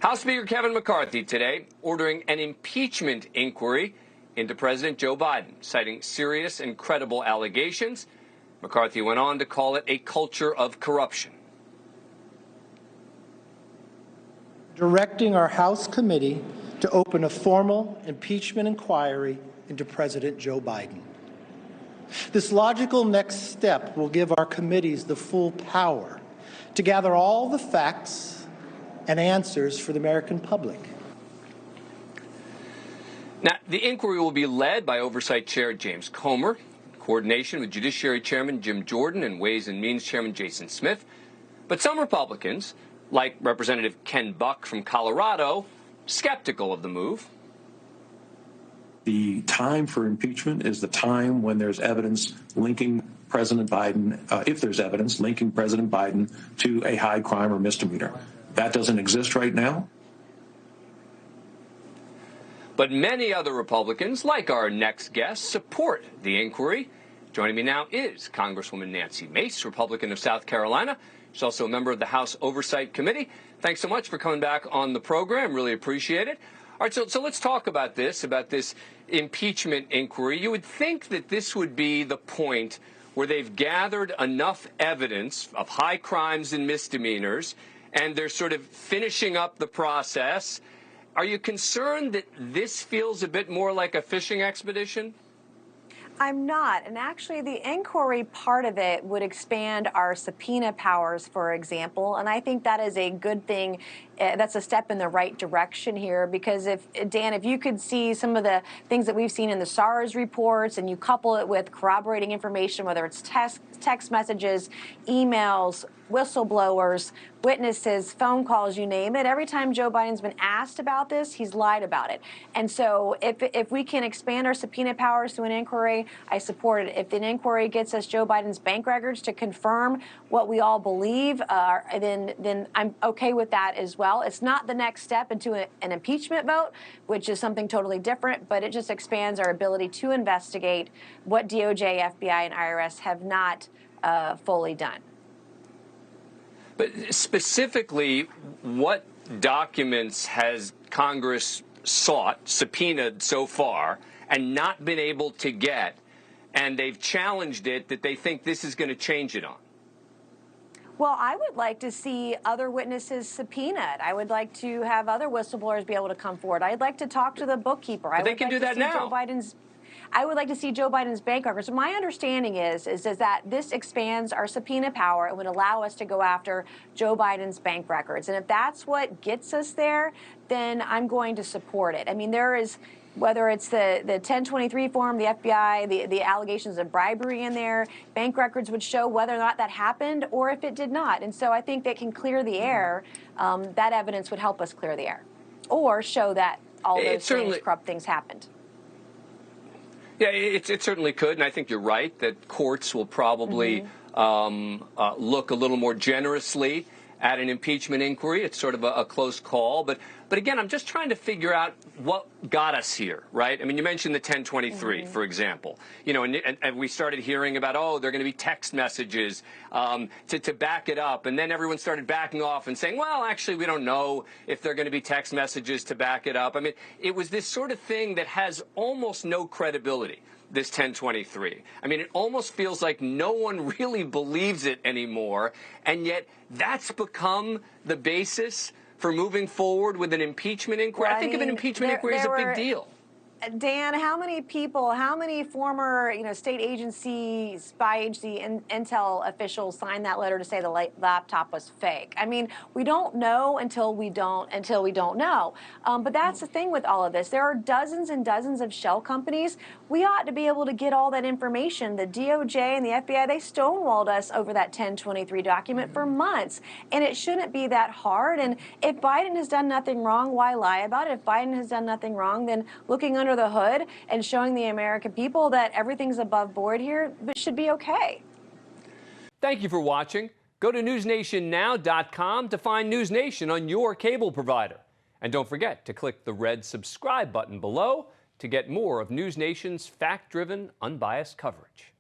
House Speaker Kevin McCarthy today ordering an impeachment inquiry into President Joe Biden, citing serious and credible allegations. McCarthy went on to call it a culture of corruption. Directing our House committee to open a formal impeachment inquiry into President Joe Biden. This logical next step will give our committees the full power to gather all the facts and answers for the American public. Now, the inquiry will be led by Oversight Chair James Comer, in coordination with Judiciary Chairman Jim Jordan and Ways and Means Chairman Jason Smith. But some Republicans, like Representative Ken Buck from Colorado, skeptical of the move. The time for impeachment is the time when there's evidence linking President Biden, if there's evidence linking President Biden to a high crime or misdemeanor. That doesn't exist right now. But many other Republicans, like our next guest, support the inquiry. Joining me now is Congresswoman Nancy Mace, Republican of South Carolina. She's also a member of the House Oversight Committee. Thanks so much for coming back on the program. Really appreciate it. All right, so let's talk about this impeachment inquiry. You would think that this would be the point where they've gathered enough evidence of high crimes and misdemeanors, and they're sort of finishing up the process. Are you concerned that this feels a bit more like a fishing expedition? I'm not. And actually, the inquiry part of it would expand our subpoena powers, for example. And I think that is a good thing. That's a step in the right direction here, because if you could see some of the things that we've seen in the SARS reports and you couple it with corroborating information, whether it's text messages, emails, whistleblowers, witnesses, phone calls, you name it. Every time Joe Biden's been asked about this, he's lied about it. And so if we can expand our subpoena powers to an inquiry, I support it. If an inquiry gets us Joe Biden's bank records to confirm what we all believe, then I'm okay with that as well. It's not the next step into an impeachment vote, which is something totally different, but it just expands our ability to investigate what DOJ, FBI, and IRS have not fully done. But specifically, what documents has Congress subpoenaed so far, and not been able to get, and they've challenged it that they think this is going to change it on? Well, I would like to see other witnesses subpoenaed. I would like to have other whistleblowers be able to come forward. I'd like to talk to the bookkeeper. But they can do that now. I would like to see Joe Biden's bank records. So my understanding is that this expands our subpoena power and would allow us to go after Joe Biden's bank records. And if that's what gets us there, then I'm going to support it. I mean, there is, whether it's the 1023 form, the FBI, the allegations of bribery in there, bank records would show whether or not that happened or if it did not. And so I think they can clear the air. That evidence would help us clear the air or show that all those corrupt things happened. Yeah, it certainly could, and I think you're right that courts will probably look a little more generously at an impeachment inquiry. It's sort of a close call, but again, I'm just trying to figure out what got us here, right? I mean, you mentioned the 1023, for example. You know, and we started hearing about, oh, there are going to be text messages to back it up, and then everyone started backing off and saying, well, actually, we don't know if there are going to be text messages to back it up. I mean, it was this sort of thing that has almost no credibility, this 1023. I mean, it almost feels like no one really believes it anymore, and yet that's become the basis for moving forward with an impeachment inquiry. Well, I think of an impeachment inquiry as a big deal. Dan, how many people, how many former, state agency, spy agency, intel officials signed that letter to say the laptop was fake? I mean, we don't know until we don't know. But that's the thing with all of this. There are dozens and dozens of shell companies. We ought to be able to get all that information. The DOJ and the FBI, they stonewalled us over that 1023 document for months. And it shouldn't be that hard. And if Biden has done nothing wrong, why lie about it? If Biden has done nothing wrong, then looking under the hood and showing the American people that everything's above board here, but should be okay. Thank you for watching. Go to newsnationnow.com to find NewsNation on your cable provider. And don't forget to click the red subscribe button below to get more of NewsNation's fact-driven, unbiased coverage.